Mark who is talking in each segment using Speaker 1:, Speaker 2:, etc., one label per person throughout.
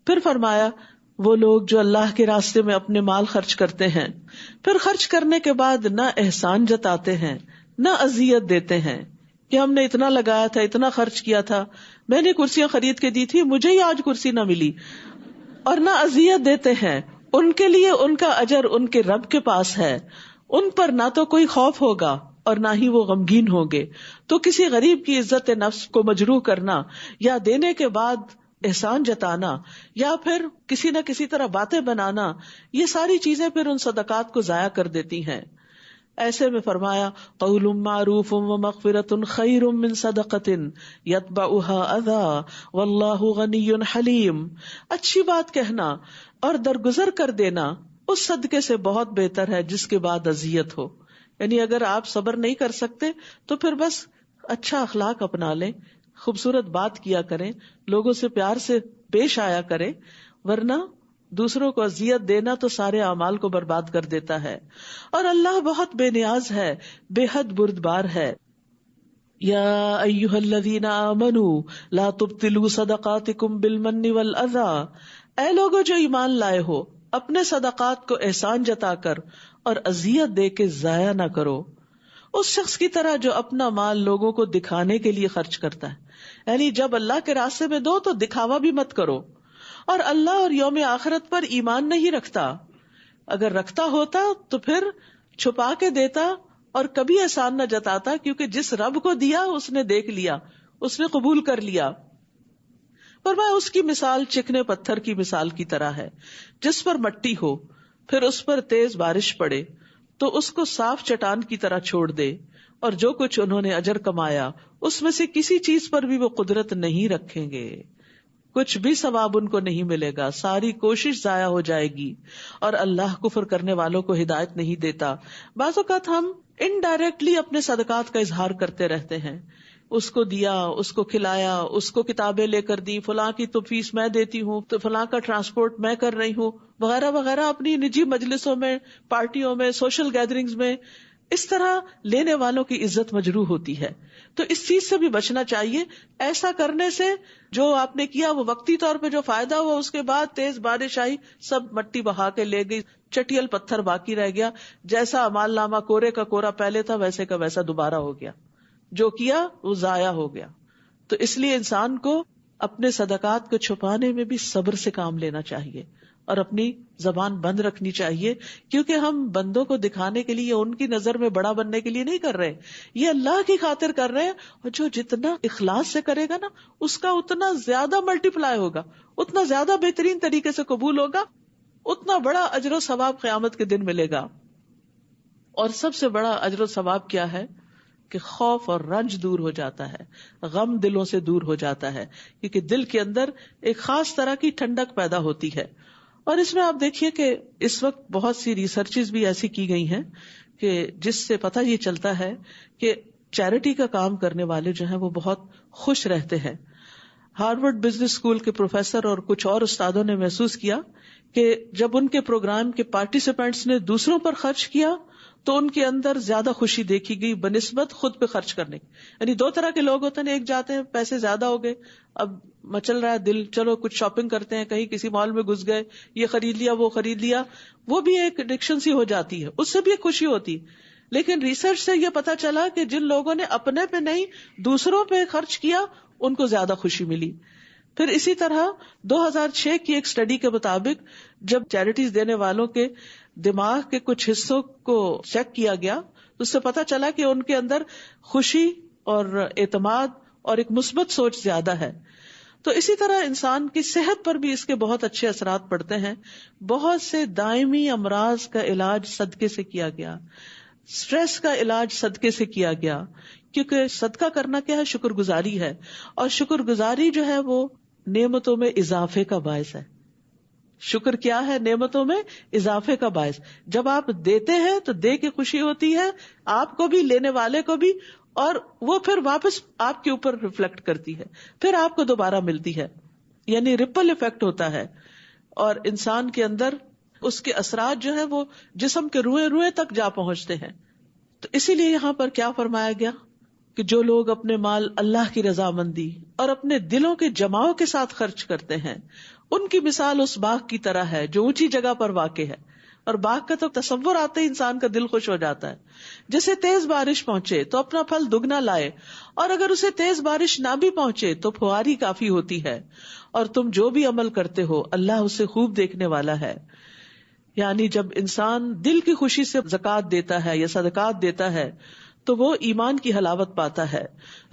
Speaker 1: پھر فرمایا وہ لوگ جو اللہ کے راستے میں اپنے مال خرچ کرتے ہیں، پھر خرچ کرنے کے بعد نہ احسان جتاتے ہیں نہ اذیت دیتے ہیں کہ ہم نے اتنا لگایا تھا، اتنا خرچ کیا تھا، میں نے کرسیاں خرید کے دی تھی، مجھے ہی آج کرسی نہ ملی، اور نہ اذیت دیتے ہیں. ان کے لیے ان کا اجر ان کے رب کے پاس ہے، ان پر نہ تو کوئی خوف ہوگا اور نہ ہی وہ غمگین ہوں گے. تو کسی غریب کی عزت نفس کو مجروح کرنا یا دینے کے بعد احسان جتانا یا پھر کسی نہ کسی طرح باتیں بنانا، یہ ساری چیزیں پھر ان صدقات کو ضائع کر دیتی ہیں. ایسے میں فرمایا قول معروف ومغفرۃ خیر من صدقۃ یتبعها اذی واللہ غنی حلیم. اچھی بات کہنا اور درگزر کر دینا اس صدقے سے بہت بہتر ہے جس کے بعد اذیت ہو. یعنی اگر آپ صبر نہیں کر سکتے تو پھر بس اچھا اخلاق اپنا لیں، خوبصورت بات کیا کریں، لوگوں سے پیار سے پیش آیا کریں، ورنہ دوسروں کو اذیت دینا تو سارے اعمال کو برباد کر دیتا ہے. اور اللہ بہت بے نیاز ہے، بے حد بردبار ہے. یا ایھا الذین آمنوا لا تبطلوا صدقاتکم بالمن والاذی. اے لوگو جو ایمان لائے ہو، اپنے صدقات کو احسان جتا کر اور اذیت دے کے ضائع نہ کرو. اس شخص کی طرح جو اپنا مال لوگوں کو دکھانے کے لیے خرچ کرتا ہے. یعنی جب اللہ کے راستے میں دو تو دکھاوا بھی مت کرو. اور اللہ اور یوم آخرت پر ایمان نہیں رکھتا. اگر رکھتا ہوتا تو پھر چھپا کے دیتا اور کبھی احسان نہ جتاتا، کیونکہ جس رب کو دیا اس نے دیکھ لیا، اس نے قبول کر لیا. فرمایا اس کی مثال چکنے پتھر کی مثال کی طرح ہے، جس پر مٹی ہو پھر اس پر تیز بارش پڑے تو اس کو صاف چٹان کی طرح چھوڑ دے، اور جو کچھ انہوں نے اجر کمایا اس میں سے کسی چیز پر بھی وہ قدرت نہیں رکھیں گے، کچھ بھی ثواب ان کو نہیں ملے گا، ساری کوشش ضائع ہو جائے گی. اور اللہ کفر کرنے والوں کو ہدایت نہیں دیتا. بعض اوقات ہم انڈائریکٹلی اپنے صدقات کا اظہار کرتے رہتے ہیں، اس کو دیا، اس کو کھلایا، اس کو کتابیں لے کر دی، فلاں کی تو فیس میں دیتی ہوں، تو فلاں کا ٹرانسپورٹ میں کر رہی ہوں، وغیرہ وغیرہ. اپنی نجی مجلسوں میں، پارٹیوں میں، سوشل گیدرنگز میں اس طرح لینے والوں کی عزت مجروح ہوتی ہے. تو اس چیز سے بھی بچنا چاہیے. ایسا کرنے سے جو آپ نے کیا وہ وقتی طور پہ جو فائدہ ہوا، اس کے بعد تیز بارش آئی، سب مٹی بہا کے لے گئی، چٹیل پتھر باقی رہ گیا. جیسا اعمال نامہ کورے کا کورا پہلے تھا ویسے کا ویسا دوبارہ ہو گیا، جو کیا وہ ضائع ہو گیا. تو اس لیے انسان کو اپنے صدقات کو چھپانے میں بھی صبر سے کام لینا چاہیے اور اپنی زبان بند رکھنی چاہیے، کیونکہ ہم بندوں کو دکھانے کے لیے، ان کی نظر میں بڑا بننے کے لیے نہیں کر رہے، یہ اللہ کی خاطر کر رہے ہیں. اور جو جتنا اخلاص سے کرے گا نا، اس کا اتنا زیادہ ملٹی پلائی ہوگا، اتنا زیادہ بہترین طریقے سے قبول ہوگا، اتنا بڑا اجر و ثواب قیامت کے دن ملے گا. اور سب سے بڑا اجر و ثواب کیا ہے کہ خوف اور رنج دور ہو جاتا ہے، غم دلوں سے دور ہو جاتا ہے، کیونکہ دل کے اندر ایک خاص طرح کی ٹھنڈک پیدا ہوتی ہے. اور اس میں آپ دیکھیے کہ اس وقت بہت سی ریسرچز بھی ایسی کی گئی ہیں کہ جس سے پتہ یہ چلتا ہے کہ چیریٹی کا کام کرنے والے جو ہیں وہ بہت خوش رہتے ہیں. ہارورڈ بزنس اسکول کے پروفیسر اور کچھ اور استادوں نے محسوس کیا کہ جب ان کے پروگرام کے پارٹیسپینٹس نے دوسروں پر خرچ کیا تو ان کے اندر زیادہ خوشی دیکھی گئی بنسبت خود پہ خرچ کرنے کی. یعنی دو طرح کے لوگ ہوتے ہیں، ایک جاتے ہیں پیسے زیادہ ہو گئے، اب مچل رہا ہے دل، چلو کچھ شاپنگ کرتے ہیں، کہیں کسی مال میں گھس گئے، یہ خرید لیا وہ خرید لیا، وہ بھی ایک ایڈکشن سی ہو جاتی ہے، اس سے بھی ایک خوشی ہوتی. لیکن ریسرچ سے یہ پتا چلا کہ جن لوگوں نے اپنے پہ نہیں دوسروں پہ خرچ کیا ان کو زیادہ خوشی ملی. پھر اسی طرح 2006 کی ایک اسٹڈی کے مطابق جب چیریٹیز دینے والوں کے دماغ کے کچھ حصوں کو چیک کیا گیا تو اس سے پتا چلا کہ ان کے اندر خوشی اور اعتماد اور ایک مثبت سوچ زیادہ ہے. تو اسی طرح انسان کی صحت پر بھی اس کے بہت اچھے اثرات پڑتے ہیں. بہت سے دائمی امراض کا علاج صدقے سے کیا گیا، اسٹریس کا علاج صدقے سے کیا گیا، کیونکہ صدقہ کرنا کیا ہے؟ شکر گزاری ہے، اور شکر گزاری جو ہے وہ نعمتوں میں اضافے کا باعث ہے. شکر کیا ہے؟ نعمتوں میں اضافے کا باعث. جب آپ دیتے ہیں تو دے کے خوشی ہوتی ہے آپ کو بھی، لینے والے کو بھی، اور وہ پھر واپس آپ کے اوپر ریفلیکٹ کرتی ہے، پھر آپ کو دوبارہ ملتی ہے. یعنی ریپل ایفیکٹ ہوتا ہے، اور انسان کے اندر اس کے اثرات جو ہے وہ جسم کے روئے روئے تک جا پہنچتے ہیں. تو اسی لیے یہاں پر کیا فرمایا گیا کہ جو لوگ اپنے مال اللہ کی رضامندی اور اپنے دلوں کے جماؤ کے ساتھ خرچ کرتے ہیں، ان کی مثال اس باغ کی طرح ہے جو اونچی جگہ پر واقع ہے. اور باغ کا تو تصور آتے ہی انسان کا دل خوش ہو جاتا ہے. جسے تیز بارش پہنچے تو اپنا پھل دگنا لائے، اور اگر اسے تیز بارش نہ بھی پہنچے تو پھواری کافی ہوتی ہے. اور تم جو بھی عمل کرتے ہو اللہ اسے خوب دیکھنے والا ہے. یعنی جب انسان دل کی خوشی سے زکوٰۃ دیتا ہے یا صدقات دیتا ہے تو وہ ایمان کی حلاوت پاتا ہے.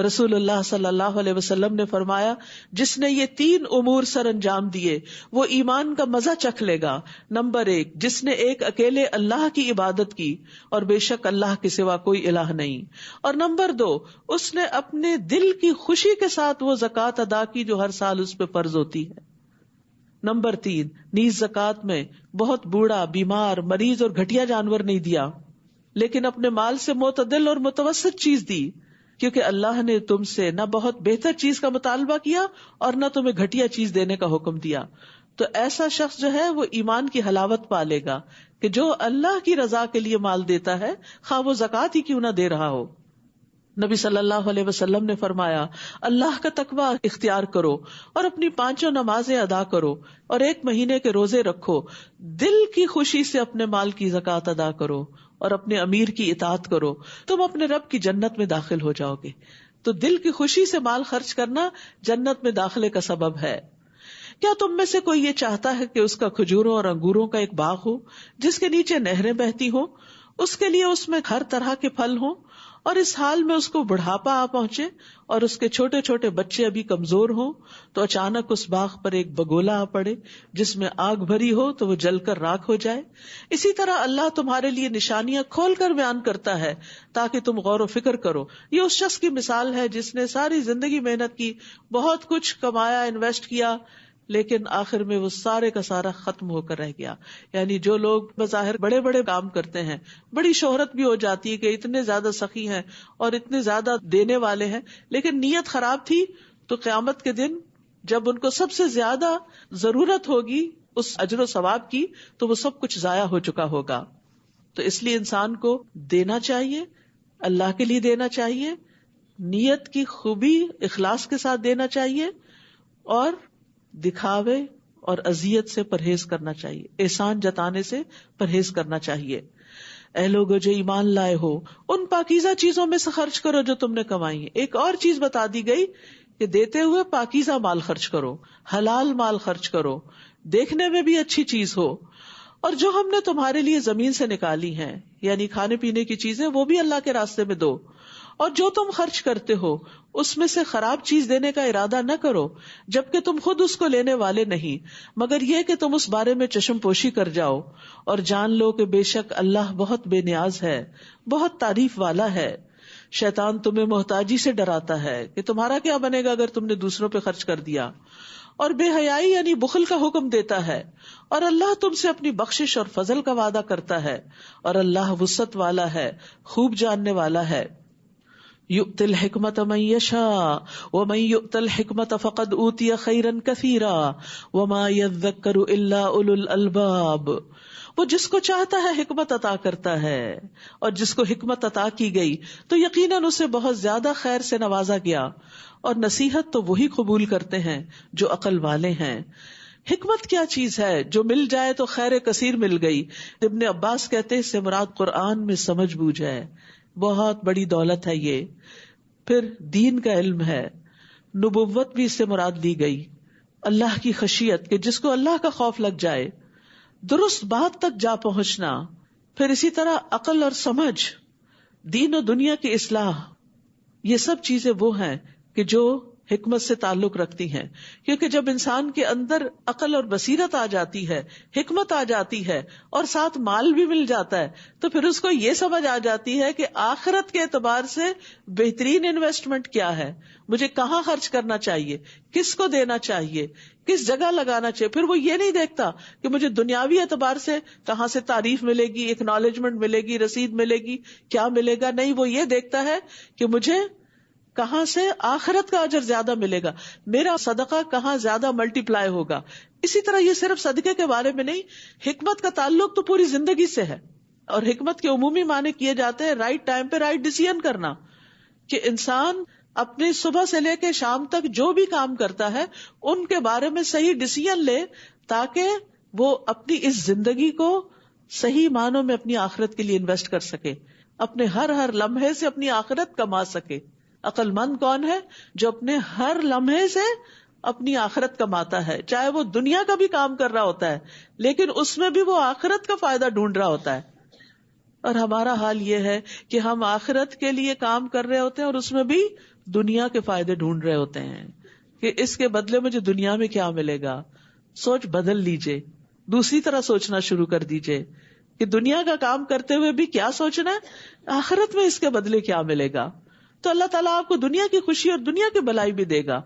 Speaker 1: رسول اللہ صلی اللہ علیہ وسلم نے فرمایا، جس نے یہ 3 امور سر انجام دیے وہ ایمان کا مزہ چکھ لے گا. نمبر 1، جس نے ایک اکیلے اللہ کی عبادت کی اور بے شک اللہ کے سوا کوئی الہ نہیں. اور نمبر 2، اس نے اپنے دل کی خوشی کے ساتھ وہ زکوٰۃ ادا کی جو ہر سال اس پہ فرض ہوتی ہے. نمبر 3، نیز زکوٰۃ میں بہت بوڑھا، بیمار، مریض اور گھٹیا جانور نہیں دیا، لیکن اپنے مال سے معتدل اور متوسط چیز دی، کیونکہ اللہ نے تم سے نہ بہت بہتر چیز کا مطالبہ کیا اور نہ تمہیں گھٹیا چیز دینے کا حکم دیا. تو ایسا شخص جو ہے وہ ایمان کی حلاوت پا لے گا کہ جو اللہ کی رضا کے لیے مال دیتا ہے، خواہ وہ زکوٰۃ ہی کیوں نہ دے رہا ہو. نبی صلی اللہ علیہ وسلم نے فرمایا، اللہ کا تقوی اختیار کرو اور اپنی 5 نمازیں ادا کرو اور 1 مہینے کے روزے رکھو. دل کی خوشی سے اپنے مال کی زکوٰۃ ادا کرو اور اپنے امیر کی اطاعت کرو، تم اپنے رب کی جنت میں داخل ہو جاؤ گے. تو دل کی خوشی سے مال خرچ کرنا جنت میں داخلے کا سبب ہے. کیا تم میں سے کوئی یہ چاہتا ہے کہ اس کا کھجوروں اور انگوروں کا ایک باغ ہو جس کے نیچے نہریں بہتی ہوں، اس کے لیے اس میں ہر طرح کے پھل ہوں، اور اس حال میں اس کو بڑھاپا آ پہنچے اور اس کے چھوٹے چھوٹے بچے ابھی کمزور ہوں تو اچانک اس باغ پر ایک بگولا آ پڑے جس میں آگ بھری ہو تو وہ جل کر راکھ ہو جائے؟ اسی طرح اللہ تمہارے لیے نشانیاں کھول کر بیان کرتا ہے تاکہ تم غور و فکر کرو. یہ اس شخص کی مثال ہے جس نے ساری زندگی محنت کی، بہت کچھ کمایا، انویسٹ کیا، لیکن آخر میں وہ سارے کا سارا ختم ہو کر رہ گیا. یعنی جو لوگ بظاہر بڑے بڑے کام کرتے ہیں، بڑی شہرت بھی ہو جاتی ہے کہ اتنے زیادہ سخی ہیں اور اتنے زیادہ دینے والے ہیں، لیکن نیت خراب تھی، تو قیامت کے دن جب ان کو سب سے زیادہ ضرورت ہوگی اس اجر و ثواب کی تو وہ سب کچھ ضائع ہو چکا ہوگا. تو اس لیے انسان کو دینا چاہیے، اللہ کے لیے دینا چاہیے، نیت کی خوبی اخلاص کے ساتھ دینا چاہیے، اور دکھاوے اور اذیت سے پرہیز کرنا چاہیے، احسان جتانے سے پرہیز کرنا چاہیے. اے لوگو جو ایمان لائے ہو، ان پاکیزہ چیزوں میں سے خرچ کرو جو تم نے کمائی ہیں. ایک اور چیز بتا دی گئی کہ دیتے ہوئے پاکیزہ مال خرچ کرو، حلال مال خرچ کرو، دیکھنے میں بھی اچھی چیز ہو. اور جو ہم نے تمہارے لیے زمین سے نکالی ہیں، یعنی کھانے پینے کی چیزیں، وہ بھی اللہ کے راستے میں دو. اور جو تم خرچ کرتے ہو اس میں سے خراب چیز دینے کا ارادہ نہ کرو جبکہ تم خود اس کو لینے والے نہیں، مگر یہ کہ تم اس بارے میں چشم پوشی کر جاؤ. اور جان لو کہ بے شک اللہ بہت بے نیاز ہے، بہت تعریف والا ہے. شیطان تمہیں محتاجی سے ڈراتا ہے کہ تمہارا کیا بنے گا اگر تم نے دوسروں پہ خرچ کر دیا، اور بے حیائی یعنی بخل کا حکم دیتا ہے. اور اللہ تم سے اپنی بخشش اور فضل کا وعدہ کرتا ہے، اور اللہ وسعت والا ہے، خوب جاننے والا ہے. یؤتی الحکمت من یشاء ومن یؤت الحکمت فقد اوتی خیرا کثیرا وما یذکر الا اولو الالباب. وہ جس کو چاہتا ہے حکمت عطا کرتا ہے، اور جس کو حکمت عطا کی گئی تو یقیناً اسے بہت زیادہ خیر سے نوازا گیا، اور نصیحت تو وہی قبول کرتے ہیں جو عقل والے ہیں. حکمت کیا چیز ہے؟ جو مل جائے تو خیر کثیر مل گئی. ابن عباس کہتے ہیں اس سے مراد قرآن میں سمجھ بوجھ ہے، بہت بڑی دولت ہے یہ. پھر دین کا علم ہے، نبوت بھی اس سے مراد لی گئی، اللہ کی خشیت کہ جس کو اللہ کا خوف لگ جائے، درست بات تک جا پہنچنا. پھر اسی طرح عقل اور سمجھ، دین و دنیا کی اصلاح، یہ سب چیزیں وہ ہیں کہ جو حکمت سے تعلق رکھتی ہیں. کیونکہ جب انسان کے اندر عقل اور بصیرت آ جاتی ہے، حکمت آ جاتی ہے، اور ساتھ مال بھی مل جاتا ہے، تو پھر اس کو یہ سمجھ آ جاتی ہے کہ آخرت کے اعتبار سے بہترین انویسٹمنٹ کیا ہے، مجھے کہاں خرچ کرنا چاہیے، کس کو دینا چاہیے، کس جگہ لگانا چاہیے. پھر وہ یہ نہیں دیکھتا کہ مجھے دنیاوی اعتبار سے کہاں سے تعریف ملے گی، اکنالجمنٹ ملے گی، رسید ملے گی، کیا ملے گا. نہیں، وہ یہ دیکھتا ہے کہ مجھے کہاں سے آخرت کا اجر زیادہ ملے گا، میرا صدقہ کہاں زیادہ ملٹی پلائی ہوگا. اسی طرح یہ صرف صدقے کے بارے میں نہیں، حکمت کا تعلق تو پوری زندگی سے ہے. اور حکمت کے عمومی معنی کیے جاتے ہیں رائٹ ٹائم پہ رائٹ ڈیسیژن کرنا، کہ انسان اپنی صبح سے لے کے شام تک جو بھی کام کرتا ہے ان کے بارے میں صحیح ڈیسیژن لے، تاکہ وہ اپنی اس زندگی کو صحیح معنوں میں اپنی آخرت کے لیے انویسٹ کر سکے، اپنے ہر لمحے سے اپنی آخرت کما سکے. عقل مند کون ہے؟ جو اپنے ہر لمحے سے اپنی آخرت کماتا ہے، چاہے وہ دنیا کا بھی کام کر رہا ہوتا ہے لیکن اس میں بھی وہ آخرت کا فائدہ ڈھونڈ رہا ہوتا ہے. اور ہمارا حال یہ ہے کہ ہم آخرت کے لیے کام کر رہے ہوتے ہیں اور اس میں بھی دنیا کے فائدے ڈھونڈ رہے ہوتے ہیں کہ اس کے بدلے مجھے دنیا میں کیا ملے گا. سوچ بدل لیجئے، دوسری طرح سوچنا شروع کر دیجئے کہ دنیا کا کام کرتے ہوئے بھی کیا سوچنا ہے، آخرت میں اس کے بدلے کیا ملے گا. تو اللہ تعالیٰ آپ کو دنیا کی خوشی اور دنیا کی بھلائی بھی دے گا،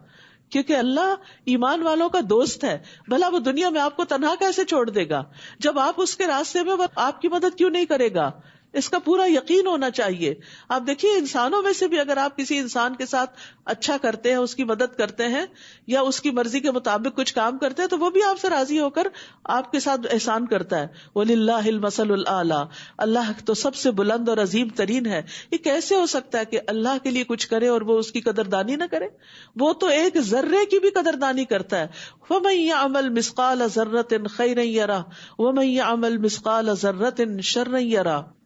Speaker 1: کیونکہ اللہ ایمان والوں کا دوست ہے. بھلا وہ دنیا میں آپ کو تنہا کیسے چھوڑ دے گا؟ جب آپ اس کے راستے میں، وہ آپ کی مدد کیوں نہیں کرے گا؟ اس کا پورا یقین ہونا چاہیے. آپ دیکھیے انسانوں میں سے بھی اگر آپ کسی انسان کے ساتھ اچھا کرتے ہیں، اس کی مدد کرتے ہیں یا اس کی مرضی کے مطابق کچھ کام کرتے ہیں، تو وہ بھی آپ سے راضی ہو کر آپ کے ساتھ احسان کرتا ہے. وَلِلَّهِ الْمَثَلُ الْأَعْلَى، اللہ تو سب سے بلند اور عظیم ترین ہے. یہ کیسے ہو سکتا ہے کہ اللہ کے لیے کچھ کرے اور وہ اس کی قدردانی نہ کرے؟ وہ تو ایک ذرے کی بھی قدردانی کرتا ہے. وَمَن يَعْمَلْ مِثْقَالَ ذَرَّةٍ خَيْرًا يَرَهُ وَمَن يَعْمَلْ مِثْقَالَ ذَرَّةٍ شَرًّا يَرَهُ.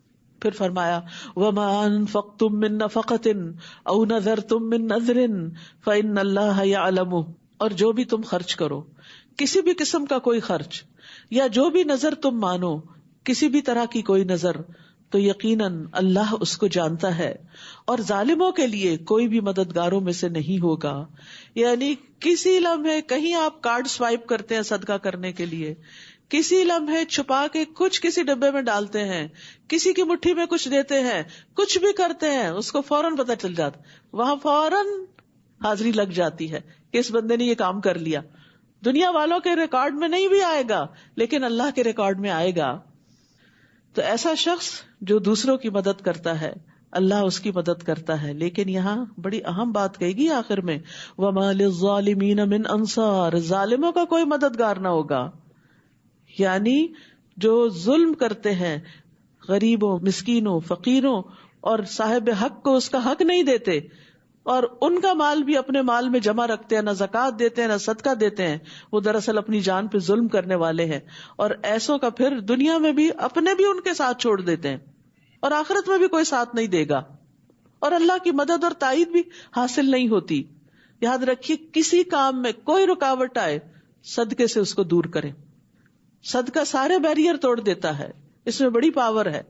Speaker 1: پھر فرمایا وَمَا أَنفَقْتُم مِّن نَّفَقَةٍ أَوْ نَذَرْتُم مِّن نَّذْرٍ فَإِنَّ اللَّهَ يَعْلَمُهُ. اور جو بھی تم خرچ کرو، کسی بھی قسم کا کوئی خرچ یا جو بھی نظر تم مانو، کسی بھی طرح کی کوئی نظر، تو یقیناً اللہ اس کو جانتا ہے اور ظالموں کے لیے کوئی بھی مددگاروں میں سے نہیں ہوگا. یعنی کسی لمحے کہیں آپ کارڈ سوائپ کرتے ہیں صدقہ کرنے کے لیے، کسی لمحے چھپا کے کچھ کسی ڈبے میں ڈالتے ہیں، کسی کی مٹھی میں کچھ دیتے ہیں، کچھ بھی کرتے ہیں، اس کو فوراً پتہ چل جاتا، وہاں فوراً حاضری لگ جاتی ہے کہ اس بندے نے یہ کام کر لیا. دنیا والوں کے ریکارڈ میں نہیں بھی آئے گا لیکن اللہ کے ریکارڈ میں آئے گا. تو ایسا شخص جو دوسروں کی مدد کرتا ہے، اللہ اس کی مدد کرتا ہے. لیکن یہاں بڑی اہم بات کہے گی آخر میں، وَمَا لِلظَّالِمِينَ مِنْ أَنصَارٍ، ظالموں کا کوئی مددگار نہ ہوگا. یعنی جو ظلم کرتے ہیں، غریبوں، مسکینوں، فقیروں اور صاحب حق کو اس کا حق نہیں دیتے اور ان کا مال بھی اپنے مال میں جمع رکھتے ہیں، نہ زکوٰۃ دیتے ہیں نہ صدقہ دیتے ہیں، وہ دراصل اپنی جان پہ ظلم کرنے والے ہیں. اور ایسوں کا پھر دنیا میں بھی اپنے بھی ان کے ساتھ چھوڑ دیتے ہیں اور آخرت میں بھی کوئی ساتھ نہیں دے گا اور اللہ کی مدد اور تائید بھی حاصل نہیں ہوتی. یاد رکھیے کسی کام میں کوئی رکاوٹ آئے، صدقے سے اس کو دور کریں. صدقہ سارے بیریئر توڑ دیتا ہے، اس میں بڑی پاور ہے،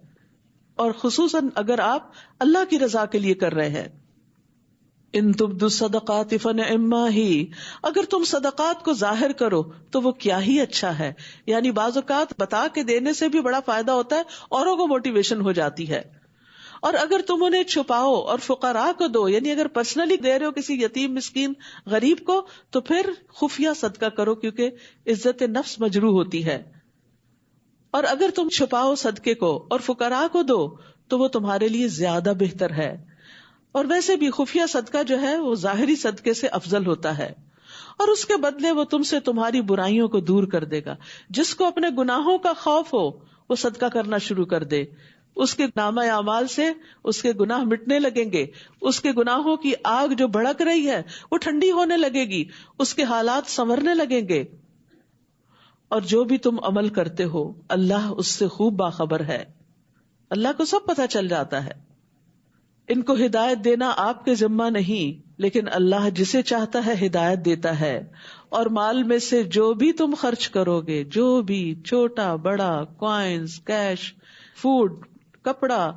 Speaker 1: اور خصوصاً اگر آپ اللہ کی رضا کے لیے کر رہے ہیں. ان تبدوا الصدقات فنعما ہی، اگر تم صدقات کو ظاہر کرو تو وہ کیا ہی اچھا ہے. یعنی بعض اوقات بتا کے دینے سے بھی بڑا فائدہ ہوتا ہے، اوروں کو موٹیویشن ہو جاتی ہے. اور اگر تم انہیں چھپاؤ اور فقراء کو دو، یعنی اگر پرسنلی دے رہے ہو کسی یتیم، مسکین، غریب کو، تو پھر خفیہ صدقہ کرو کیونکہ عزت نفس مجروح ہوتی ہے. اور اگر تم چھپاؤ صدقے کو اور فقراء کو دو تو وہ تمہارے لیے زیادہ بہتر ہے. اور ویسے بھی خفیہ صدقہ جو ہے وہ ظاہری صدقے سے افضل ہوتا ہے، اور اس کے بدلے وہ تم سے تمہاری برائیوں کو دور کر دے گا. جس کو اپنے گناہوں کا خوف ہو وہ صدقہ کرنا شروع کر دے، اس کے نامہ اعمال سے اس کے گناہ مٹنے لگیں گے، اس کے گناہوں کی آگ جو بھڑک رہی ہے وہ ٹھنڈی ہونے لگے گی، اس کے حالات سنورنے لگیں گے. اور جو بھی تم عمل کرتے ہو اللہ اس سے خوب باخبر ہے، اللہ کو سب پتہ چل جاتا ہے. ان کو ہدایت دینا آپ کے ذمہ نہیں، لیکن اللہ جسے چاہتا ہے ہدایت دیتا ہے. اور مال میں سے جو بھی تم خرچ کرو گے، جو بھی چھوٹا بڑا، کوائنز، کیش، فوڈ، کپڑا،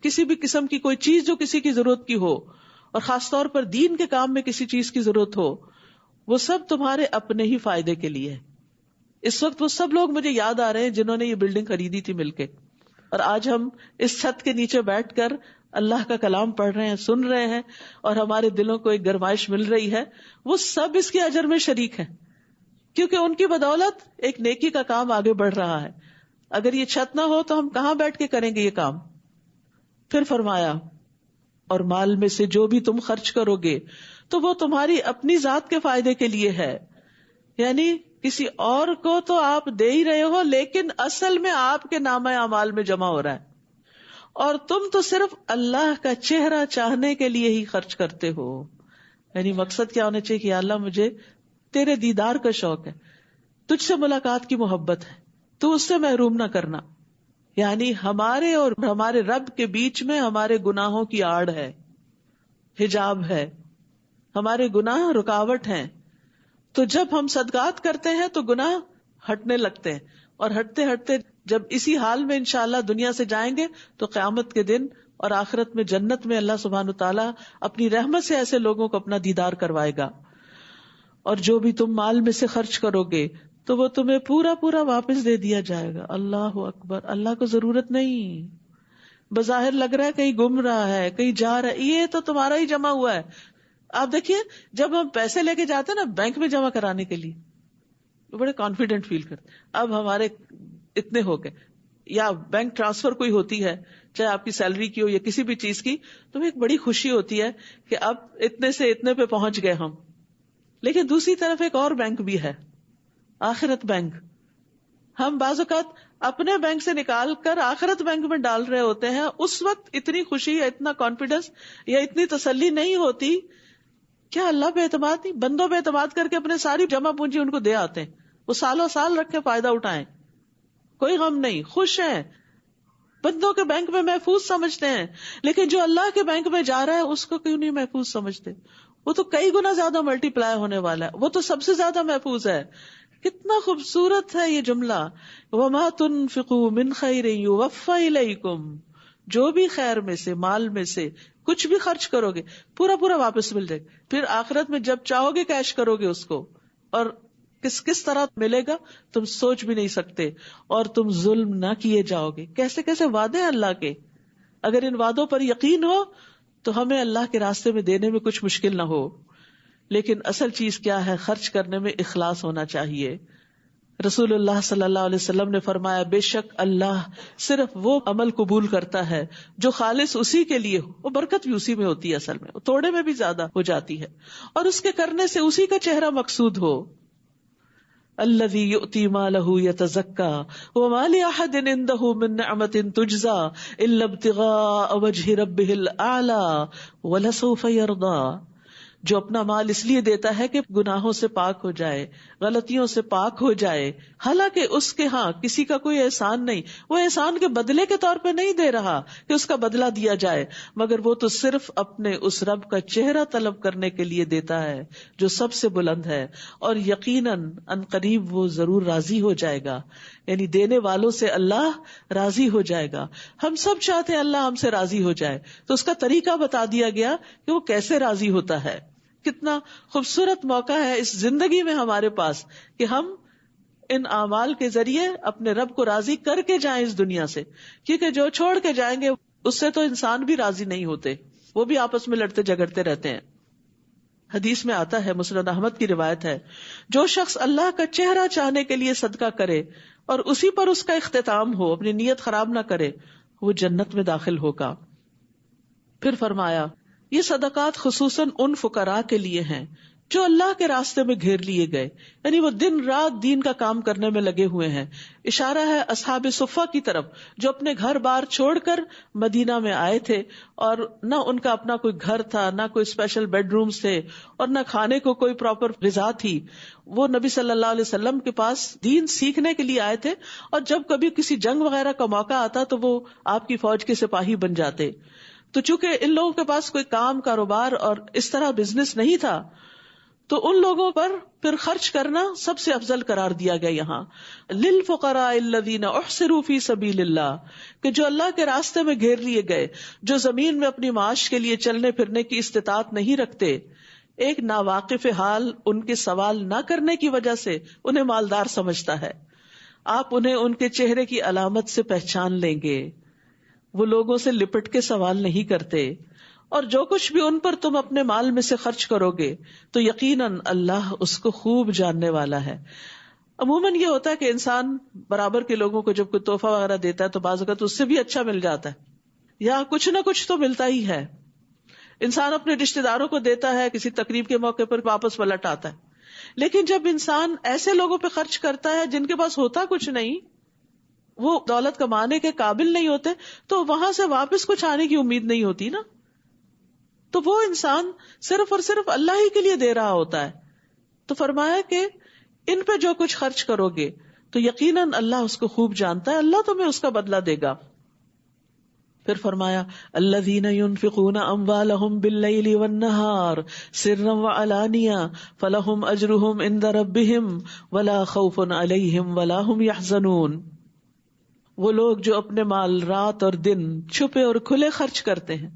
Speaker 1: کسی بھی قسم کی کوئی چیز جو کسی کی ضرورت کی ہو، اور خاص طور پر دین کے کام میں کسی چیز کی ضرورت ہو، وہ سب تمہارے اپنے ہی فائدے کے لیے. اس وقت وہ سب لوگ مجھے یاد آ رہے ہیں جنہوں نے یہ بلڈنگ خریدی تھی مل کے، اور آج ہم اس چھت کے نیچے بیٹھ کر اللہ کا کلام پڑھ رہے ہیں، سن رہے ہیں، اور ہمارے دلوں کو ایک گرمائش مل رہی ہے. وہ سب اس کے اجر میں شریک ہیں کیونکہ ان کی بدولت ایک نیکی کا کام آگے بڑھ رہا ہے. اگر یہ چھت نہ ہو تو ہم کہاں بیٹھ کے کریں گے یہ کام. پھر فرمایا اور مال میں سے جو بھی تم خرچ کرو گے تو وہ تمہاری اپنی ذات کے فائدے کے لیے ہے. یعنی کسی اور کو تو آپ دے ہی رہے ہو لیکن اصل میں آپ کے نامہ اعمال میں جمع ہو رہا ہے. اور تم تو صرف اللہ کا چہرہ چاہنے کے لیے ہی خرچ کرتے ہو. یعنی مقصد کیا ہونا چاہیے کہ یا اللہ مجھے تیرے دیدار کا شوق ہے، تجھ سے ملاقات کی محبت ہے، تو اس سے محروم نہ کرنا. یعنی ہمارے اور ہمارے رب کے بیچ میں ہمارے گناہوں کی آڑ ہے، حجاب ہے، ہمارے گناہ رکاوٹ ہیں. تو جب ہم صدقات کرتے ہیں تو گناہ ہٹنے لگتے ہیں، اور ہٹتے ہٹتے جب اسی حال میں انشاءاللہ دنیا سے جائیں گے تو قیامت کے دن اور آخرت میں جنت میں اللہ سبحانہ وتعالیٰ اپنی رحمت سے ایسے لوگوں کو اپنا دیدار کروائے گا. اور جو بھی تم مال میں سے خرچ کرو گے تو وہ تمہیں پورا پورا واپس دے دیا جائے گا. اللہ اکبر. اللہ کو ضرورت نہیں، بظاہر لگ رہا ہے کہیں گم رہا ہے، کہیں جا رہا ہے، یہ تو تمہارا ہی جمع ہوا ہے. آپ دیکھیے جب ہم پیسے لے کے جاتے ہیں نا بینک میں جمع کرانے کے لیے، بڑے کانفیڈنٹ فیل کرتے ہیں اب ہمارے اتنے ہو گئے. یا بینک ٹرانسفر کوئی ہوتی ہے، چاہے آپ کی سیلری کی ہو یا کسی بھی چیز کی، تو ایک بڑی خوشی ہوتی ہے کہ اب اتنے سے اتنے پہ پہنچ گئے ہم. لیکن دوسری طرف ایک اور بینک بھی ہے، آخرت بینک. ہم بعض اوقات اپنے بینک سے نکال کر آخرت بینک میں ڈال رہے ہوتے ہیں، اس وقت اتنی خوشی یا اتنا کانفیڈنس یا اتنی تسلی نہیں ہوتی. کیا اللہ پہ اعتماد نہیں؟ بندوں پہ اعتماد کر کے اپنے ساری جمع پونجی ان کو دے آتے ہیں، وہ سالوں سال رکھ کے فائدہ اٹھائیں، کوئی غم نہیں، خوش ہیں، بندوں کے بینک میں محفوظ سمجھتے ہیں. لیکن جو اللہ کے بینک میں جا رہا ہے اس کو کیوں نہیں محفوظ سمجھتے؟ وہ تو کئی گنا زیادہ ملٹی پلائی ہونے والا ہے، وہ تو سب سے زیادہ محفوظ ہے. کتنا خوبصورت ہے یہ جملہ، وَمَا تُنْفِقُوا مِنْ خَيْرٍ يُوَفَّ إِلَيْكُمْ. جو بھی خیر میں سے، مال میں سے کچھ بھی خرچ کرو گے پورا پورا واپس مل جائے گا. پھر آخرت میں جب چاہو گے کیش کرو گے اس کو، اور کس طرح ملے گا تم سوچ بھی نہیں سکتے. اور تم ظلم نہ کیے جاؤ گے. کیسے کیسے وعدے ہیں اللہ کے، اگر ان وعدوں پر یقین ہو تو ہمیں اللہ کے راستے میں دینے میں کچھ مشکل نہ ہو. لیکن اصل چیز کیا ہے؟ خرچ کرنے میں اخلاص ہونا چاہیے. رسول اللہ صلی اللہ علیہ وسلم نے فرمایا بے شک اللہ صرف وہ عمل قبول کرتا ہے جو خالص اسی کے لیے ہو. وہ برکت بھی اسی میں ہوتی ہے، اصل میں تھوڑے میں بھی زیادہ ہو جاتی ہے، اور اس کے کرنے سے اسی کا چہرہ مقصود ہو. الذی یؤتی مالہ یتزکا وما لأحد عنده من نعمۃ تجزا الا ابتغاء وجہ ربہ الاعلی ولسوف یرضی. جو اپنا مال اس لیے دیتا ہے کہ گناہوں سے پاک ہو جائے، غلطیوں سے پاک ہو جائے، حالانکہ اس کے ہاں کسی کا کوئی احسان نہیں، وہ احسان کے بدلے کے طور پہ نہیں دے رہا کہ اس کا بدلہ دیا جائے، مگر وہ تو صرف اپنے اس رب کا چہرہ طلب کرنے کے لیے دیتا ہے جو سب سے بلند ہے، اور یقیناً ان قریب وہ ضرور راضی ہو جائے گا. یعنی دینے والوں سے اللہ راضی ہو جائے گا. ہم سب چاہتے ہیں اللہ ہم سے راضی ہو جائے، تو اس کا طریقہ بتا دیا گیا کہ وہ کیسے راضی ہوتا ہے. کتنا خوبصورت موقع ہے اس زندگی میں ہمارے پاس کہ ہم ان اعمال کے ذریعے اپنے رب کو راضی کر کے جائیں اس دنیا سے. کیونکہ جو چھوڑ کے جائیں گے اس سے تو انسان بھی راضی نہیں ہوتے، وہ بھی آپس میں لڑتے جھگڑتے رہتے ہیں. حدیث میں آتا ہے، مسند احمد کی روایت ہے، جو شخص اللہ کا چہرہ چاہنے کے لیے صدقہ کرے اور اسی پر اس کا اختتام ہو، اپنی نیت خراب نہ کرے، وہ جنت میں داخل ہوگا. پھر فرمایا یہ صدقات خصوصاً ان فقراء کے لیے ہیں جو اللہ کے راستے میں گھیر لیے گئے، یعنی وہ دن رات دین کا کام کرنے میں لگے ہوئے ہیں. اشارہ ہے اصحاب صفہ کی طرف جو اپنے گھر بار چھوڑ کر مدینہ میں آئے تھے، اور نہ ان کا اپنا کوئی گھر تھا، نہ کوئی اسپیشل بیڈ رومز تھے، اور نہ کھانے کو کوئی پراپر غذا تھی. وہ نبی صلی اللہ علیہ وسلم کے پاس دین سیکھنے کے لیے آئے تھے، اور جب کبھی کسی جنگ وغیرہ کا موقع آتا تو وہ آپ کی فوج کے سپاہی بن جاتے. تو چونکہ ان لوگوں کے پاس کوئی کام، کاروبار اور اس طرح بزنس نہیں تھا، تو ان لوگوں پر پھر خرچ کرنا سب سے افضل قرار دیا گیا. یہاں للفقراء الذین احصروا فی سبیل اللہ، کہ جو اللہ کے راستے میں گھیر لیے گئے، جو زمین میں اپنی معاش کے لیے چلنے پھرنے کی استطاعت نہیں رکھتے. ایک ناواقف حال ان کے سوال نہ کرنے کی وجہ سے انہیں مالدار سمجھتا ہے. آپ انہیں ان کے چہرے کی علامت سے پہچان لیں گے. وہ لوگوں سے لپٹ کے سوال نہیں کرتے، اور جو کچھ بھی ان پر تم اپنے مال میں سے خرچ کرو گے تو یقیناً اللہ اس کو خوب جاننے والا ہے. عموماً یہ ہوتا ہے کہ انسان برابر کے لوگوں کو جب کوئی تحفہ وغیرہ دیتا ہے تو بعض اوقات اس سے بھی اچھا مل جاتا ہے، یا کچھ نہ کچھ تو ملتا ہی ہے. انسان اپنے رشتے داروں کو دیتا ہے، کسی تقریب کے موقع پر واپس پلٹ آتا ہے. لیکن جب انسان ایسے لوگوں پہ خرچ کرتا ہے جن کے پاس ہوتا کچھ نہیں، وہ دولت کمانے کے قابل نہیں ہوتے تو وہاں سے واپس کچھ آنے کی امید نہیں ہوتی نا. تو وہ انسان صرف اور صرف اللہ ہی کے لیے دے رہا ہوتا ہے. تو فرمایا کہ ان پہ جو کچھ خرچ کرو گے تو یقیناً اللہ اس کو خوب جانتا ہے, اللہ تمہیں اس کا بدلہ دے گا. پھر فرمایا الذین ينفقون اموالهم باللیل والنہار سرا وعلانیہ فلہم اجرہم عند ربہم ولا خوف علیہم ولا هم يحزنون. وہ لوگ جو اپنے مال رات اور دن چھپے اور کھلے خرچ کرتے ہیں,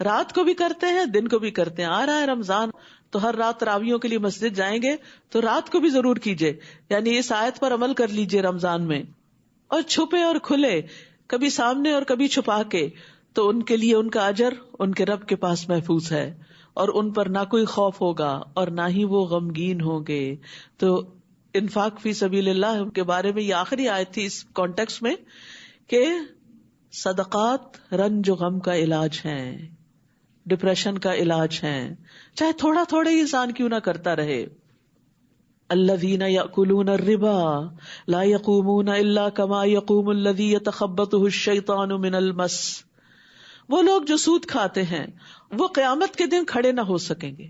Speaker 1: رات کو بھی کرتے ہیں دن کو بھی کرتے ہیں. آ رہا ہے رمضان تو ہر رات تراویحوں کے لیے مسجد جائیں گے تو رات کو بھی ضرور کیجئے, یعنی اس آیت پر عمل کر لیجئے رمضان میں. اور چھپے اور کھلے, کبھی سامنے اور کبھی چھپا کے, تو ان کے لیے ان کا اجر ان کے رب کے پاس محفوظ ہے, اور ان پر نہ کوئی خوف ہوگا اور نہ ہی وہ غمگین ہوں گے. تو انفاق فی سبیل اللہ کے بارے میں یہ آخری آیت تھی اس کانٹیکس میں کہ صدقات رنج و غم کا علاج ہیں, ڈپریشن کا علاج ہیں, چاہے تھوڑا تھوڑا ہی انسان کیوں نہ کرتا رہے. الذین یأکلون الربا لا یقومون الا کما یقوم الذی یتخبطہ الشیطان من المس. وہ لوگ جو سود کھاتے ہیں وہ قیامت کے دن کھڑے نہ ہو سکیں گے.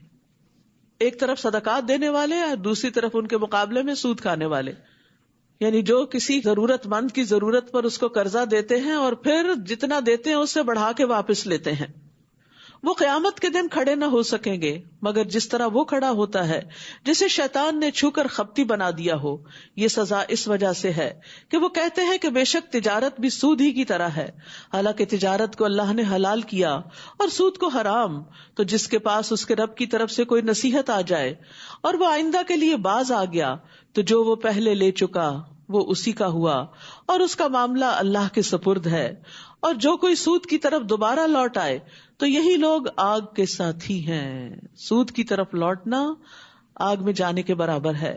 Speaker 1: ایک طرف صدقات دینے والے اور دوسری طرف ان کے مقابلے میں سود کھانے والے, یعنی جو کسی ضرورت مند کی ضرورت پر اس کو قرضہ دیتے ہیں اور پھر جتنا دیتے ہیں اس سے بڑھا کے واپس لیتے ہیں, وہ قیامت کے دن کھڑے نہ ہو سکیں گے مگر جس طرح وہ کھڑا ہوتا ہے جسے شیطان نے چھو کر خپتی بنا دیا ہو. یہ سزا اس وجہ سے ہے کہ وہ کہتے ہیں کہ بے شک تجارت بھی سود ہی کی طرح ہے, حالانکہ تجارت کو اللہ نے حلال کیا اور سود کو حرام. تو جس کے پاس اس کے رب کی طرف سے کوئی نصیحت آ جائے اور وہ آئندہ کے لیے باز آ گیا تو جو وہ پہلے لے چکا وہ اسی کا ہوا اور اس کا معاملہ اللہ کے سپرد ہے. اور جو کوئی سود کی طرف دوبارہ لوٹ آئے تو یہی لوگ آگ کے ساتھی ہیں. سود کی طرف لوٹنا آگ میں جانے کے برابر ہے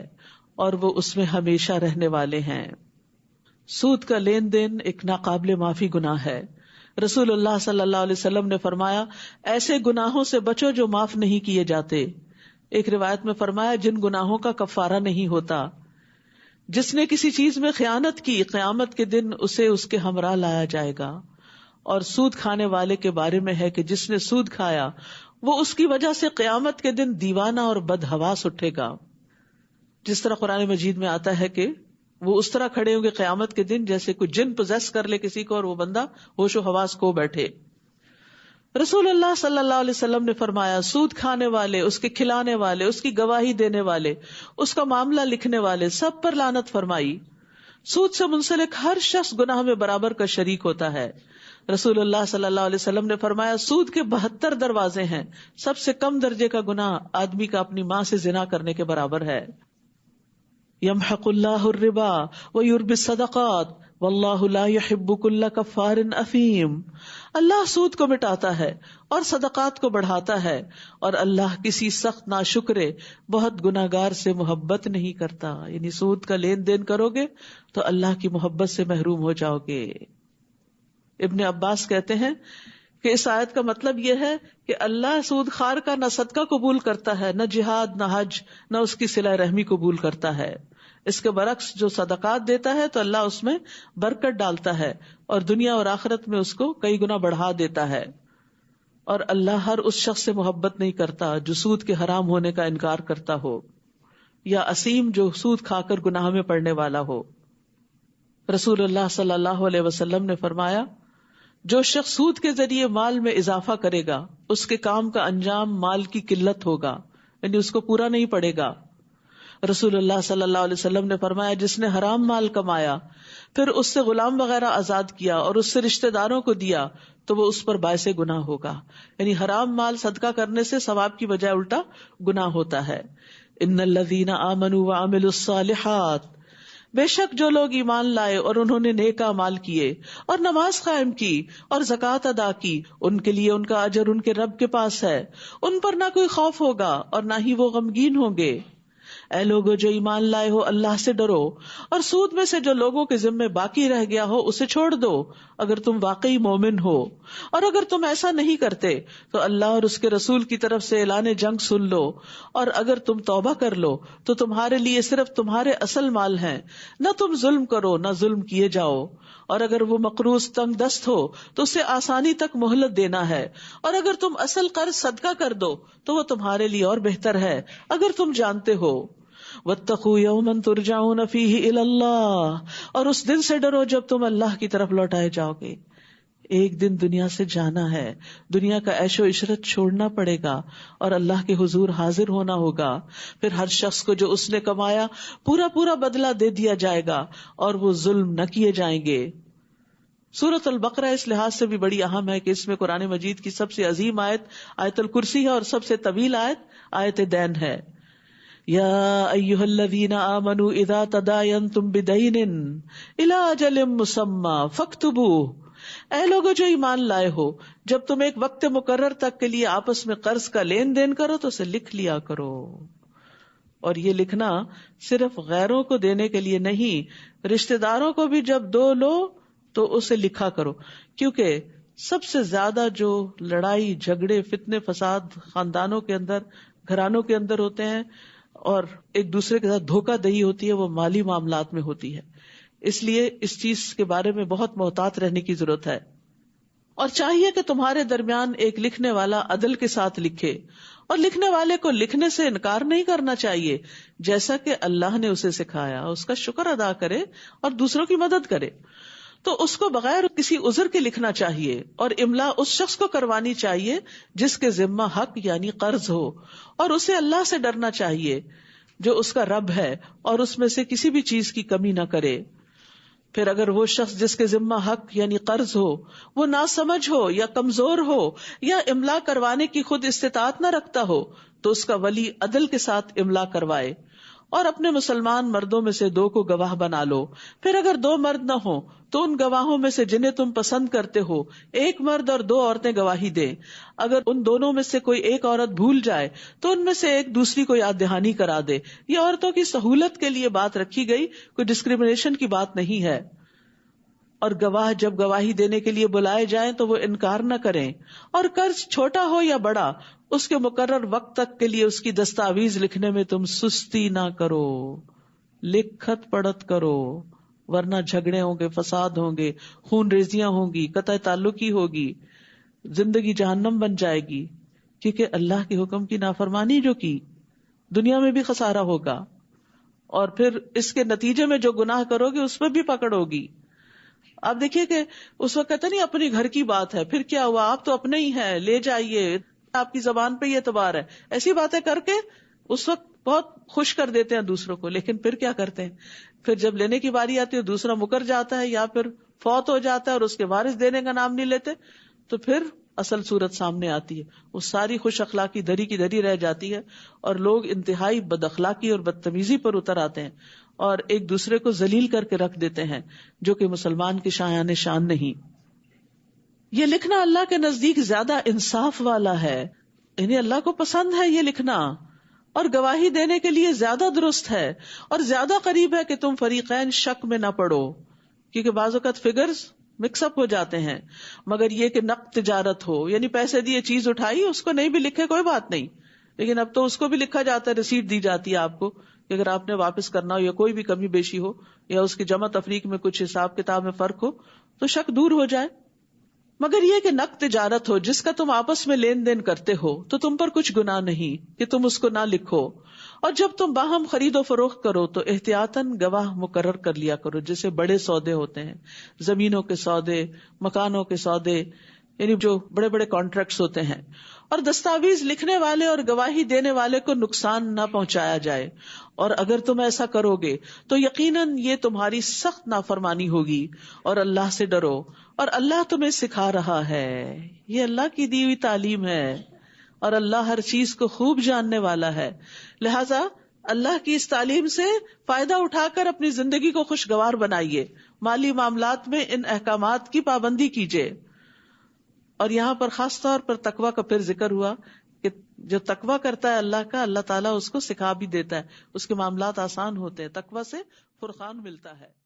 Speaker 1: اور وہ اس میں ہمیشہ رہنے والے ہیں. سود کا لین دین ایک ناقابل معافی گناہ ہے. رسول اللہ صلی اللہ علیہ وسلم نے فرمایا ایسے گناہوں سے بچو جو معاف نہیں کیے جاتے. ایک روایت میں فرمایا جن گناہوں کا کفارہ نہیں ہوتا. جس نے کسی چیز میں خیانت کی قیامت کے دن اسے اس کے ہمراہ لایا جائے گا. اور سود کھانے والے کے بارے میں ہے کہ جس نے سود کھایا وہ اس کی وجہ سے قیامت کے دن دیوانہ اور بدحواس اٹھے گا. جس طرح قرآن مجید میں آتا ہے کہ وہ اس طرح کھڑے ہوں گے قیامت کے دن جیسے کوئی جن پوزیس کر لے کسی کو اور وہ بندہ ہوش و حواس کھو بیٹھے. رسول اللہ صلی اللہ علیہ وسلم نے فرمایا سود کھانے والے, اس کے کھلانے والے, اس کی گواہی دینے والے, اس کا معاملہ لکھنے والے سب پر لعنت فرمائی. سود سے منسلک ہر شخص گناہ میں برابر کا شریک ہوتا ہے. رسول اللہ صلی اللہ علیہ وسلم نے فرمایا سود کے 72 دروازے ہیں, سب سے کم درجے کا گناہ آدمی کا اپنی ماں سے زنا کرنے کے برابر ہے. یمحق اللہ الربا ویربی الصدقات واللہ لا يحب كل کفار اثیم. اللہ سود کو مٹاتا ہے اور صدقات کو بڑھاتا ہے اور اللہ کسی سخت ناشکرے بہت گناہگار سے محبت نہیں کرتا. یعنی سود کا لین دین کرو گے تو اللہ کی محبت سے محروم ہو جاؤ گے. ابن عباس کہتے ہیں کہ اس آیت کا مطلب یہ ہے کہ اللہ سود خار کا نہ صدقہ قبول کرتا ہے, نہ جہاد, نہ حج, نہ اس کی صلہ رحمی قبول کرتا ہے. اس کے برعکس جو صدقات دیتا ہے تو اللہ اس میں برکت ڈالتا ہے اور دنیا اور آخرت میں اس کو کئی گنا بڑھا دیتا ہے. اور اللہ ہر اس شخص سے محبت نہیں کرتا جو سود کے حرام ہونے کا انکار کرتا ہو یا اسیم جو سود کھا کر گناہ میں پڑنے والا ہو. رسول اللہ صلی اللہ علیہ وسلم نے فرمایا جو شخص سود کے ذریعے مال میں اضافہ کرے گا اس کے کام کا انجام مال کی قلت ہوگا, یعنی اس کو پورا نہیں پڑے گا. رسول اللہ صلی اللہ علیہ وسلم نے فرمایا جس نے حرام مال کمایا پھر اس سے غلام وغیرہ آزاد کیا اور اس سے رشتہ داروں کو دیا تو وہ اس پر باعث گناہ ہوگا. یعنی حرام مال صدقہ کرنے سے ثواب کی بجائے الٹا گناہ ہوتا ہے. ان الذین آمنوا وعملوا الصالحات, بے شک جو لوگ ایمان لائے اور انہوں نے نیک اعمال کیے اور نماز قائم کی اور زکوٰۃ ادا کی, ان کے لیے ان کا اجر ان کے رب کے پاس ہے, ان پر نہ کوئی خوف ہوگا اور نہ ہی وہ غمگین ہوں گے. اے لوگو جو ایمان لائے ہو اللہ سے ڈرو اور سود میں سے جو لوگوں کے ذمے باقی رہ گیا ہو اسے چھوڑ دو اگر تم واقعی مومن ہو، اور اگر تم ایسا نہیں کرتے تو اللہ اور اس کے رسول کی طرف سے اعلان جنگ سن لو، اور اگر تم توبہ کر لو تو تمہارے لیے صرف تمہارے اصل مال ہیں، نہ تم ظلم کرو نہ ظلم کیے جاؤ، اور اگر وہ مقروض تنگ دست ہو تو اسے آسانی تک مہلت دینا ہے، اور اگر تم اصل قرض صدقہ کر دو تو وہ تمہارے لیے اور بہتر ہے اگر تم جانتے ہو۔ واتقوا یوما ترجعون فیہ الی اللہ، اور اس دن سے ڈرو جب تم اللہ کی طرف لوٹائے جاؤ گے۔ ایک دن دنیا سے جانا ہے، دنیا کا عیش و عشرت چھوڑنا پڑے گا اور اللہ کے حضور حاضر ہونا ہوگا، پھر ہر شخص کو جو اس نے کمایا پورا پورا بدلہ دے دیا جائے گا اور وہ ظلم نہ کیے جائیں گے۔ سورۃ البقرہ اس لحاظ سے بھی بڑی اہم ہے کہ اس میں قرآن مجید کی سب سے عظیم آیت آیت الکرسی ہے اور سب سے طویل آیت آیت دین ہے۔ یا ایھا الذین آمنوا اذا تداینتم بدین الی اجل مسمی فاکتبوہ، اے لوگو جو ایمان لائے ہو جب تم ایک وقت مقرر تک کے لیے آپس میں قرض کا لین دین کرو تو اسے لکھ لیا کرو۔ اور یہ لکھنا صرف غیروں کو دینے کے لیے نہیں، رشتہ داروں کو بھی جب دو لو تو اسے لکھا کرو، کیونکہ سب سے زیادہ جو لڑائی جھگڑے فتنے فساد خاندانوں کے اندر گھرانوں کے اندر ہوتے ہیں اور ایک دوسرے کے ساتھ دھوکہ دہی ہوتی ہے وہ مالی معاملات میں ہوتی ہے، اس لیے اس چیز کے بارے میں بہت محتاط رہنے کی ضرورت ہے۔ اور چاہیے کہ تمہارے درمیان ایک لکھنے والا عدل کے ساتھ لکھے، اور لکھنے والے کو لکھنے سے انکار نہیں کرنا چاہیے، جیسا کہ اللہ نے اسے سکھایا اس کا شکر ادا کرے اور دوسروں کی مدد کرے۔ تو اس کو بغیر کسی عذر کے لکھنا چاہیے، اور املا اس شخص کو کروانی چاہیے جس کے ذمہ حق یعنی قرض ہو، اور اسے اللہ سے ڈرنا چاہیے جو اس کا رب ہے اور اس میں سے کسی بھی چیز کی کمی نہ کرے۔ پھر اگر وہ شخص جس کے ذمہ حق یعنی قرض ہو وہ ناسمجھ ہو یا کمزور ہو یا املا کروانے کی خود استطاعت نہ رکھتا ہو تو اس کا ولی عدل کے ساتھ املا کروائے، اور اپنے مسلمان مردوں میں سے 2 کو گواہ بنا لو۔ پھر اگر 2 مرد نہ ہوں تو ان گواہوں میں سے جنہیں تم پسند کرتے ہو 1 مرد اور 2 عورتیں گواہی دیں۔ اگر ان دونوں میں سے کوئی ایک عورت بھول جائے تو ان میں سے ایک دوسری کو یاد دہانی کرا دے۔ یہ عورتوں کی سہولت کے لیے بات رکھی گئی، کوئی ڈسکریمنیشن کی بات نہیں ہے۔ اور گواہ جب گواہی دینے کے لیے بلائے جائیں تو وہ انکار نہ کریں، اور قرض چھوٹا ہو یا بڑا اس کے مقرر وقت تک کے لیے اس کی دستاویز لکھنے میں تم سستی نہ کرو، لکھت پڑھت کرو، ورنہ جھگڑے ہوں گے، فساد ہوں گے، خون ریزیاں ہوں گی، قطع تعلقی ہوگی، زندگی جہنم بن جائے گی، کیونکہ اللہ کے حکم کی نافرمانی جو کی دنیا میں بھی خسارہ ہوگا، اور پھر اس کے نتیجے میں جو گناہ کرو گے اس میں بھی پکڑ ہوگی۔ آپ دیکھیے کہ اس وقت کہتے نہیں اپنی گھر کی بات ہے، پھر کیا ہوا، آپ تو اپنے ہی ہیں، لے جائیے، آپ کی زبان پہ یہ اعتبار ہے، ایسی باتیں کر کے اس وقت بہت خوش کر دیتے ہیں دوسروں کو، لیکن پھر کیا کرتے ہیں، پھر جب لینے کی باری آتی ہے دوسرا مکر جاتا ہے یا پھر فوت ہو جاتا ہے اور اس کے وارث دینے کا نام نہیں لیتے، تو پھر اصل صورت سامنے آتی ہے، وہ ساری خوش اخلاقی دری کی دری رہ جاتی ہے اور لوگ انتہائی بد اخلاقی اور بدتمیزی پر اتر آتے ہیں اور ایک دوسرے کو ذلیل کر کے رکھ دیتے ہیں، جو کہ مسلمان کی شایان شان نہیں۔ یہ لکھنا اللہ کے نزدیک زیادہ انصاف والا ہے، یعنی اللہ کو پسند ہے یہ لکھنا، اور گواہی دینے کے لیے زیادہ درست ہے اور زیادہ قریب ہے کہ تم فریقین شک میں نہ پڑو، کیونکہ بعض اوقات فگرز مکس اپ ہو جاتے ہیں۔ مگر یہ کہ نقد تجارت ہو، یعنی پیسے دیے چیز اٹھائی، اس کو نہیں بھی لکھے کوئی بات نہیں، لیکن اب تو اس کو بھی لکھا جاتا ہے، رسیٹ دی جاتی ہے آپ کو کہ اگر آپ نے واپس کرنا ہو یا کوئی بھی کمی بیشی ہو یا اس کی جمع تفریق میں کچھ حساب کتاب میں فرق ہو تو شک دور ہو جائے۔ مگر یہ کہ نقد تجارت ہو جس کا تم آپس میں لین دین کرتے ہو تو تم پر کچھ گناہ نہیں کہ تم اس کو نہ لکھو، اور جب تم باہم خرید و فروخت کرو تو احتیاطاً گواہ مقرر کر لیا کرو، جیسے بڑے سودے ہوتے ہیں، زمینوں کے سودے، مکانوں کے سودے، یعنی جو بڑے بڑے کانٹریکٹس ہوتے ہیں، اور دستاویز لکھنے والے اور گواہی دینے والے کو نقصان نہ پہنچایا جائے، اور اگر تم ایسا کرو گے تو یقیناً یہ تمہاری سخت نافرمانی ہوگی، اور اللہ سے ڈرو، اور اللہ تمہیں سکھا رہا ہے، یہ اللہ کی دی ہوئی تعلیم ہے، اور اللہ ہر چیز کو خوب جاننے والا ہے، لہذا اللہ کی اس تعلیم سے فائدہ اٹھا کر اپنی زندگی کو خوشگوار بنائیے، مالی معاملات میں ان احکامات کی پابندی کیجیے۔ اور یہاں پر خاص طور پر تقویٰ کا پھر ذکر ہوا کہ جو تقویٰ کرتا ہے اللہ کا، اللہ تعالیٰ اس کو سکھا بھی دیتا ہے، اس کے معاملات آسان ہوتے ہیں، تقویٰ سے فرقان ملتا ہے.